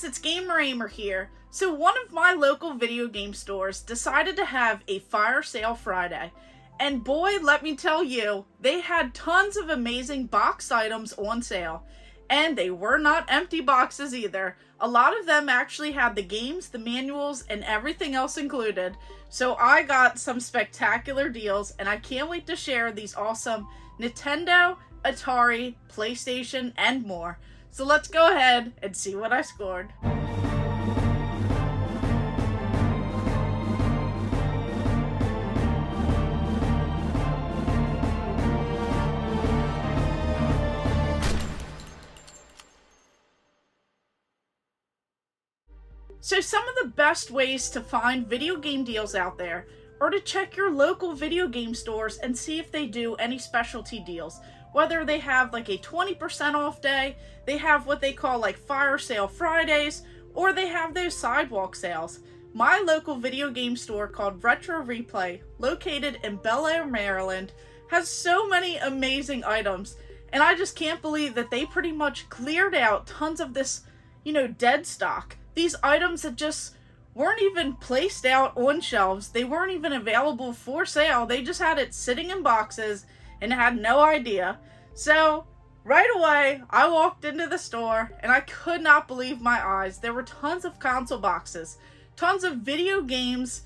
guys, it's Ahmer here. So one of my local video game stores decided to have a fire sale Friday. And boy, let me tell you, they had tons of amazing box items on sale. And they were not empty boxes either. A lot of them actually had the games, the manuals, and everything else included. So I got some spectacular deals, and I can't wait to share these awesome Nintendo, Atari, PlayStation, and more. So let's go ahead and see what I scored. So some of the best ways to find video game deals out there are to check your local video game stores and see if they do any specialty deals. Whether they have like a 20% off day, they have what they call like fire sale Fridays, or they have those sidewalk sales. My local video game store called Retro Replay, located in Bel Air, Maryland, has so many amazing items. And I just can't believe that they pretty much cleared out tons of this, dead stock. These items that just weren't even placed out on shelves. They weren't even available for sale. They just had it sitting in boxes and had no idea. So right away, I walked into the store and I could not believe my eyes. There were tons of console boxes, tons of video games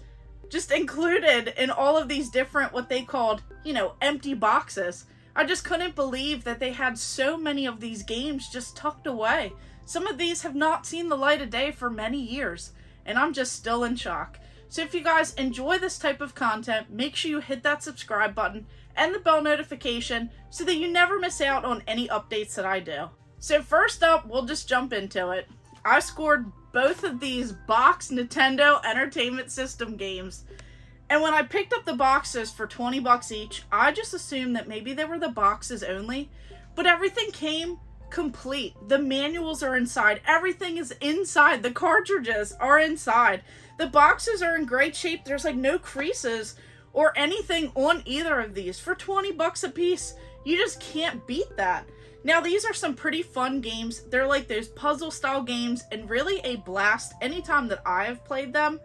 just included in all of these different, what they called, empty boxes. I just couldn't believe that they had so many of these games just tucked away. Some of these have not seen the light of day for many years, and I'm just still in shock. So if you guys enjoy this type of content, make sure you hit that subscribe button and the bell notification so that you never miss out on any updates that I do. So first up, we'll just jump into it. I scored both of these box Nintendo Entertainment System games. And when I picked up the boxes for 20 bucks each, I just assumed that maybe they were the boxes only, but everything came complete. The manuals are inside. Everything is inside. The cartridges are inside. The boxes are in great shape. There's like no creases or anything on either of these. For 20 bucks a piece, you just can't beat that. Now, these are some pretty fun games. They're like those puzzle style games and really a blast anytime that I have played them.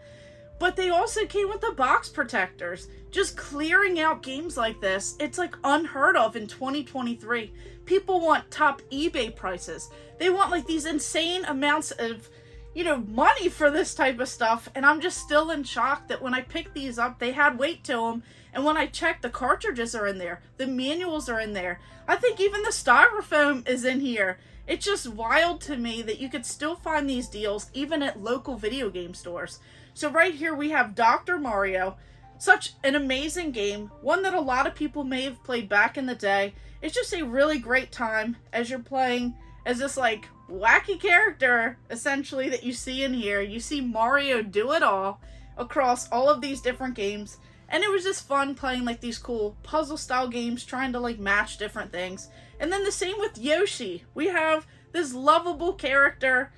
But they also came with the box protectors. Just clearing out games like this, it's like unheard of in 2023. People want top eBay prices. They want like these insane amounts of, money for this type of stuff. And I'm just still in shock that when I picked these up, they had weight to them. And when I checked, the cartridges are in there. The manuals are in there. I think even the styrofoam is in here. It's just wild to me that you could still find these deals even at local video game stores. So right here we have Dr. Mario. Such an amazing game, one that a lot of people may have played back in the day. It's just a really great time as you're playing as this like wacky character essentially that you see in here. You see Mario do it all across all of these different games. And it was just fun playing like these cool puzzle style games, trying to like match different things. And then the same with Yoshi. We have this lovable character.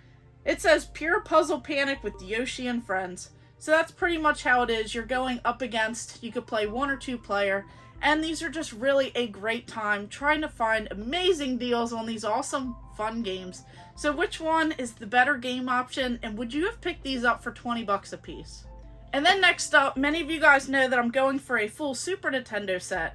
It says Pure Puzzle Panic with Yoshi and Friends. So that's pretty much how it is. You're going up against, you could play 1 or 2 player. And these are just really a great time trying to find amazing deals on these awesome fun games. So which one is the better game option? And would you have picked these up for 20 bucks a piece? And then next up, many of you guys know that I'm going for a full Super Nintendo set.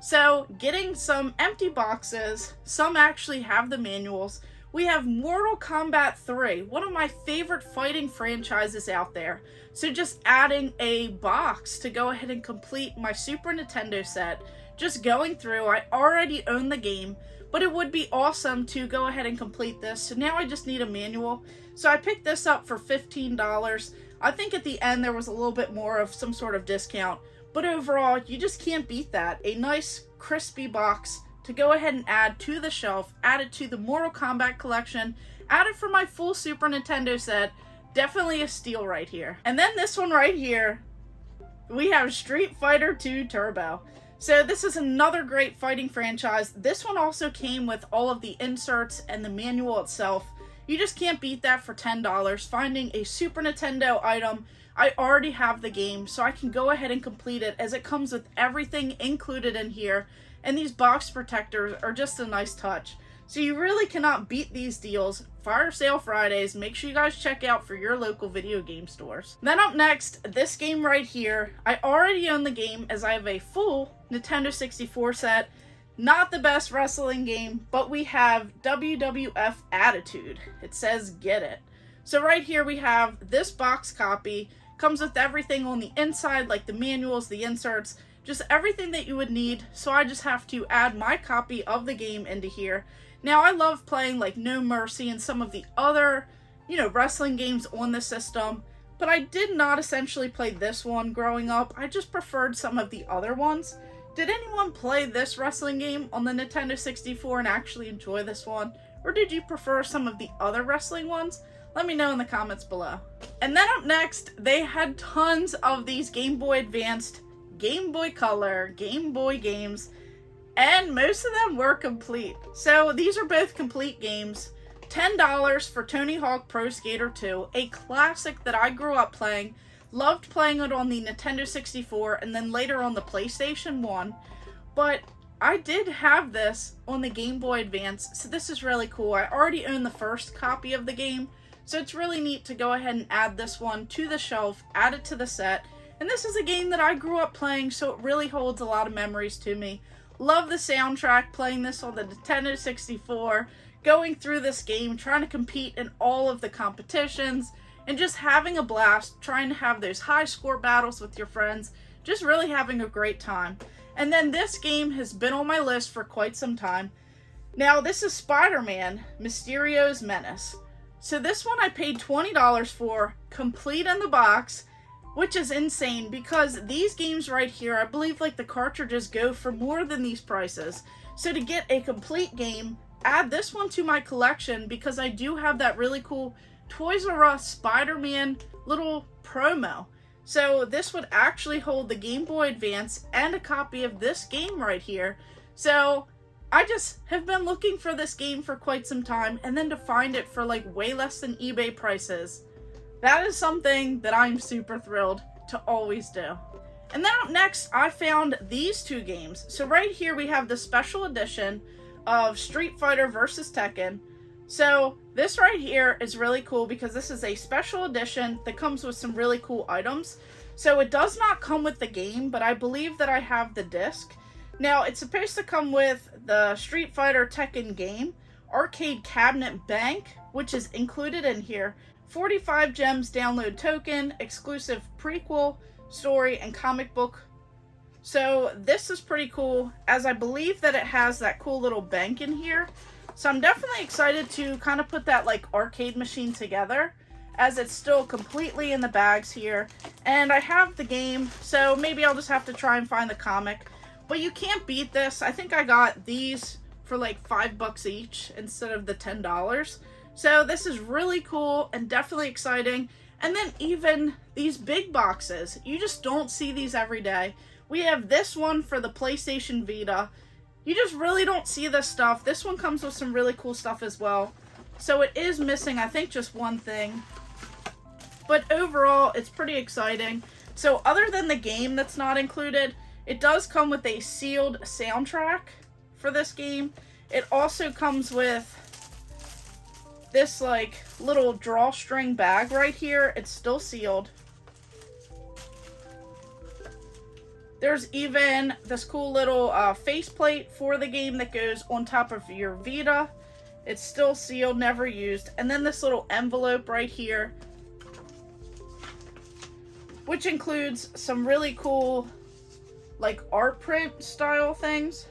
So getting some empty boxes, some actually have the manuals. We have Mortal Kombat 3, one of my favorite fighting franchises out there. So just adding a box to go ahead and complete my Super Nintendo set. Just going through, I already own the game, but it would be awesome to go ahead and complete this. So now I just need a manual. So I picked this up for $15. I think at the end there was a little bit more of some sort of discount. But overall, you just can't beat that. A nice, crispy box to go ahead and add to the shelf, add it to the Mortal Kombat collection, add it for my full Super Nintendo set. Definitely a steal right here. And then this one right here, we have Street Fighter 2 Turbo. So this is another great fighting franchise. This one also came with all of the inserts and the manual itself. You just can't beat that for $10. Finding a Super Nintendo item, I already have the game, so I can go ahead and complete it as it comes with everything included in here. And these box protectors are just a nice touch. So you really cannot beat these deals Fire Sale Fridays. Make sure you guys check out for your local video game stores. Then up next, this game right here. I already own the game as I have a full Nintendo 64 set. Not the best wrestling game, but we have WWF Attitude. It says get it. So right here we have this box copy. Comes with everything on the inside, like the manuals, the inserts, just everything that you would need. So I just have to add my copy of the game into here. Now I love playing like No Mercy and some of the other, wrestling games on the system, but I did not essentially play this one growing up. I just preferred some of the other ones. Did anyone play this wrestling game on the Nintendo 64 and actually enjoy this one? Or did you prefer some of the other wrestling ones? Let me know in the comments below. And then up next, they had tons of these Game Boy Advanced, Game Boy Color, Game Boy games, and most of them were complete. So these are both complete games. $10 for Tony Hawk Pro Skater 2, a classic that I grew up playing. Loved playing it on the Nintendo 64 and then later on the PlayStation 1. But I did have this on the Game Boy Advance, so this is really cool. I already own the first copy of the game, so it's really neat to go ahead and add this one to the shelf, add it to the set. And this is a game that I grew up playing, so it really holds a lot of memories to me. Love the soundtrack, playing this on the Nintendo 64, going through this game, trying to compete in all of the competitions, and just having a blast, trying to have those high score battles with your friends, just really having a great time. And then this game has been on my list for quite some time. Now this is Spider-Man, Mysterio's Menace. So this one I paid $20 for, complete in the box, which is insane because these games right here, I believe like the cartridges go for more than these prices. So to get a complete game, add this one to my collection because I do have that really cool Toys R Us Spider-Man little promo. So this would actually hold the Game Boy Advance and a copy of this game right here. So I just have been looking for this game for quite some time, and then to find it for like way less than eBay prices, that is something that I'm super thrilled to always do. And then up next, I found these two games. So right here we have the special edition of Street Fighter vs. Tekken. So this right here is really cool because this is a special edition that comes with some really cool items. So it does not come with the game, but I believe that I have the disc. Now it's supposed to come with the Street Fighter Tekken game, arcade cabinet bank, which is included in here, 45 gems download token, exclusive prequel, story, and comic book. So this is pretty cool, as I believe that it has that cool little bank in here. So I'm definitely excited to kind of put that like arcade machine together, as it's still completely in the bags here. And I have the game, so maybe I'll just have to try and find the comic. But you can't beat this. I think I got these for like $5 each instead of the $10. So this is really cool and definitely exciting. And then even these big boxes, you just don't see these every day. We have this one for the PlayStation Vita. You just really don't see this stuff. This one comes with some really cool stuff as well. So it is missing, I think, just one thing. But overall, it's pretty exciting. So other than the game that's not included, it does come with a sealed soundtrack for this game. It also comes with this like little drawstring bag right here. It's still sealed. There's even this cool little faceplate for the game that goes on top of your Vita. It's still sealed, never used. And then this little envelope right here, which includes some really cool like art print style things.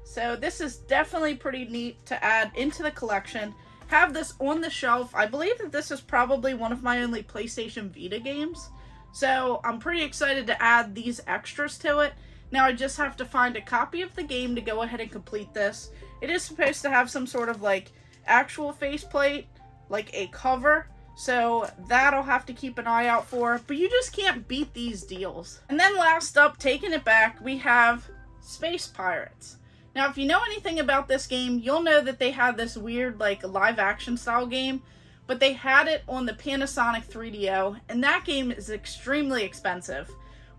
So this is definitely pretty neat to add into the collection. Have this on the shelf. I believe that this is probably one of my only PlayStation Vita games. So I'm pretty excited to add these extras to it. Now I just have to find a copy of the game to go ahead and complete this. It is supposed to have some sort of like actual faceplate, like a cover. So that I'll have to keep an eye out for. But you just can't beat these deals. And then last up, taking it back, we have Space Pirates. Now if you know anything about this game, you'll know that they had this weird like live action style game. But they had it on the Panasonic 3DO, and that game is extremely expensive.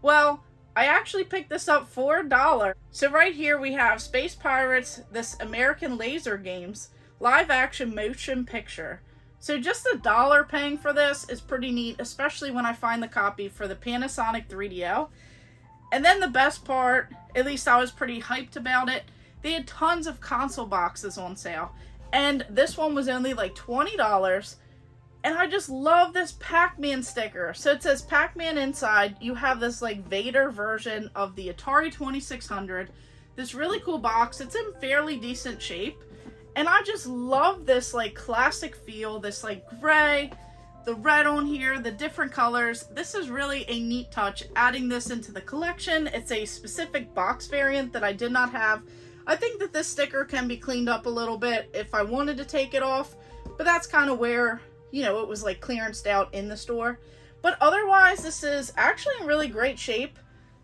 Well, I actually picked this up for $1. So right here we have Space Pirates, this American Laser Games, live action motion picture. So just $1 paying for this is pretty neat, especially when I find the copy for the Panasonic 3DO. And then the best part, at least I was pretty hyped about it, they had tons of console boxes on sale. And this one was only like $20. And I just love this Pac-Man sticker. So it says Pac-Man inside. You have this like Vader version of the Atari 2600. This really cool box. It's in fairly decent shape. And I just love this like classic feel, this like gray, the red on here, the different colors. This is really a neat touch, adding this into the collection. It's a specific box variant that I did not have. I think that this sticker can be cleaned up a little bit if I wanted to take it off, but that's kind of where, you know, it was like clearanced out in the store. But otherwise, this is actually in really great shape,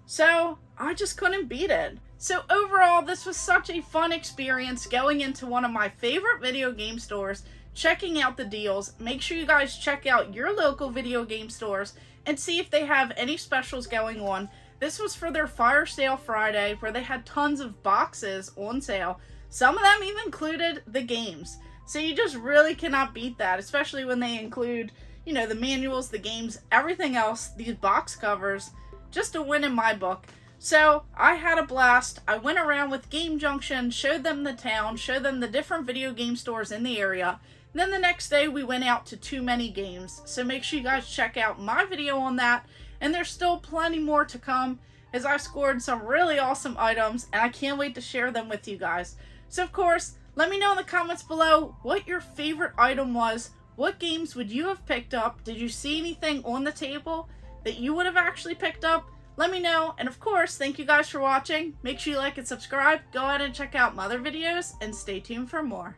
so I just couldn't beat it. So overall, this was such a fun experience going into one of my favorite video game stores, checking out the deals. Make sure you guys check out your local video game stores and see if they have any specials going on. This was for their Fire Sale Friday, where they had tons of boxes on sale. Some of them even included the games. So you just really cannot beat that, especially when they include, you know, the manuals, the games, everything else, these box covers. Just a win in my book. So I had a blast. I went around with Game Junction, showed them the town, showed them the different video game stores in the area. And then the next day we went out to Too Many Games. So make sure you guys check out my video on that. And there's still plenty more to come, as I scored some really awesome items and I can't wait to share them with you guys. So of course, let me know in the comments below what your favorite item was. What games would you have picked up? Did you see anything on the table that you would have actually picked up? Let me know. And of course, thank you guys for watching. Make sure you like and subscribe. Go ahead and check out my other videos and stay tuned for more.